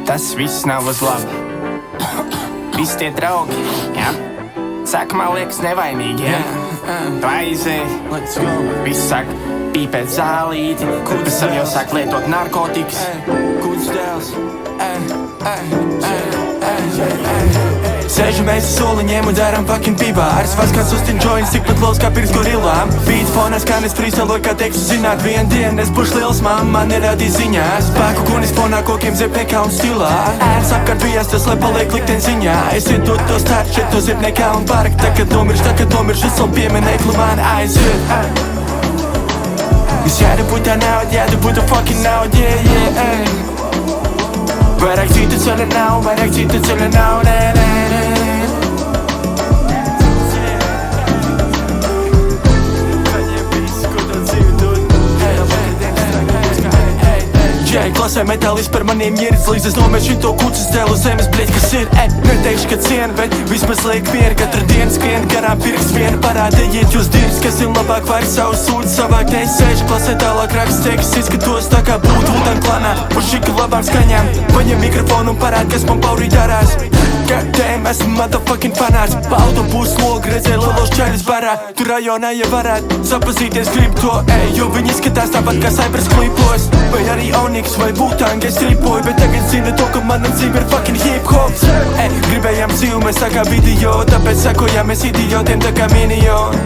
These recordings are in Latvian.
Tas viss nav uz labu. Visi tie draugi, jā. Saka, man liekas nevainīgi, jā. Tu aizēji, viss saka pīpēt zālīti, pēc tam jau sāk lietot narkotikas. Kūdz dēls, Sēžamies uz soliņiem un dēram fucking pibārs. Vairs kāds uztin joints, tikpat liels kā pirks gorilām. Beat fonā skanis freestyloju, kā tekstu zināt. Vien dienu es būšu liels, man neradīja ziņās. Spēku kunis fonā kokiem zepnekā un stilā. Ērs apkārt bijās tas, lai paliek likten ziņā. Es iedod to startu šeit to zepnekā un park. Tā kad nomirš, es vēl pieminēklu man aiziet. Viss jādabūt tā nauda, jādabūt tā fucking nauda, yeah. Vairāk citu ceļa nav, vairāk citu ceļa nav, Klasē metālis par maniem ieris, līdz es nomešu to kucis dēlu zemes, bļeļ, kas ir, neteikšu, ka cien, bet vismaz liek mieru, katru dienu skrien garām pirks vienu parādējiet jūs dirs, kas ir labāk vairs savu sūdzi savākt, es sēžu klasē tālāk raksts teiks, izskatos tā kā būtu Wutan klanā, par šika labām skaņām, paņem mikrofonu un parād, kas man paurī darās. Goddamn, esmu motherfucking fanāts, pa autobūs logu redzēju lielos čaļus barā, tu rajonā, ja varētu sapazīties grib to, jo viņi izskatās tāpat kā Cypress klipos, vai arī Onyx vai Wu-Tang es tripoju, bet tagad zinu to, ka mana dzīve ir fucking hip-hop. Gribējām dzīvu, mēs tā kā video, tāpēc sakojāmies idiotiem tā kā minioni.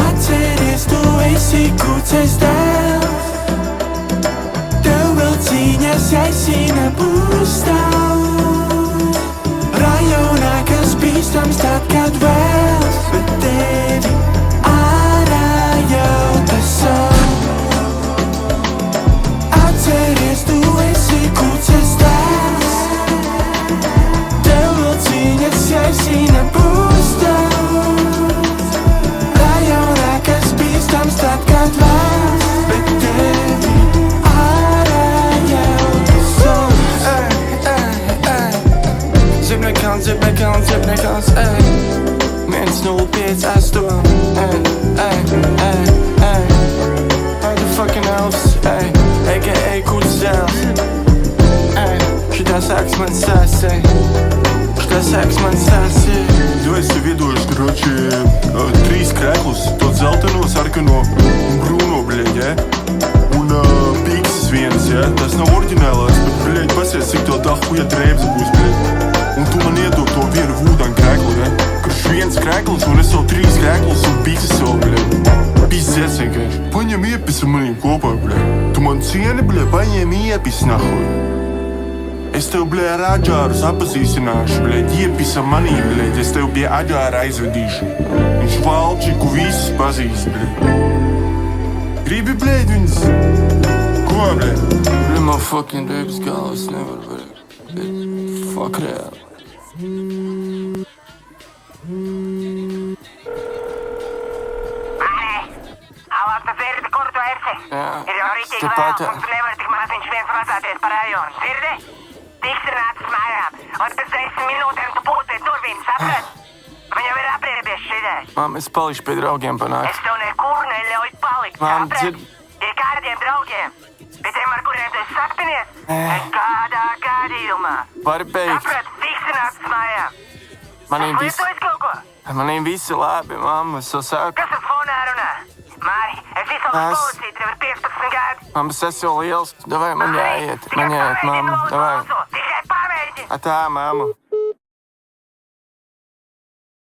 Atceries, tu esi kuces dēls, tev vēl cīņas aizsina būstā. Rajonā, kas bīstams tad, kad vēls, bet tevi ārā jau tas savu. Atceries, tu esi kuces dēls, tev vēl cīņas aizsina būstā. Rajonā, kas bīstams tad, kad vēls, bet tevi ārā jau tas savu. Zibnekāns, 1058, Hardy fucking elves, a.k.a. Kūdz dēls. Šitā sāks man stāsts, Jo es tev iedošu, kroči, 3 krēklus, to dzelteno, sarkano un brūno, bļeļ, un pīksis viens, tas nav oriģinālās, bet, bļeļ, pasies, cik to dahuja drēbs būs, bļeļ. Un tu man iedod to vienu Wutan krēklu, kurš viens krēklis, un es vēl 3 krēklus un pīksis vēl, bļeļ. Pīsies vienkārši. Paņem iepisa manīm kopā, bļeļ. Tu man cieni, bļeļ, paņem iepis, nahuj. Es tev, bļeļ, ar Aģāru sapazīstināšu, bļeļ, iepisa manīm, bļeļ. Es tev pie Aģāra aizvedīšu. Viņš Valčiku visus pazīst, bļeļ. Gribi, bļeļ, viņas? Ko, bļeļ? Bļeļ, man fucking drēbs galvas nevar, bļeļ. Fuck reāli. Dzirdi, kur tu esi? Jā, Ir jau rītīgi tepat, vēl, un tu nevari tik maziņš viens mazāties par rajonu. Dzirdi? Tiks ir nācis mājām, un pēc 10 minūtēm tu būsi pie durvīm, saprat? Viņam ir apriebies šitais. Mam, es palikšu pie draugiem panākt. Es tev nekur neļauju palikt, Mam, saprat? Pie kādiem draugiem? Pie tiem, ar kuriem tu esi saktinies? Kādā gadījumā? Vari beigt. Saprat, tiks ir nācis mājām. Manīm Es visi, lietoju kaut ko? manīm visi labi, mamma, es jau sāku. Kas uz fonā runā? Māri, es izsaucu policiju, tev ir 15 gadi. Mamma, es esmu liels, davai man jāiet, mamma, davai. Tikai pamēģini! Atā, mamma.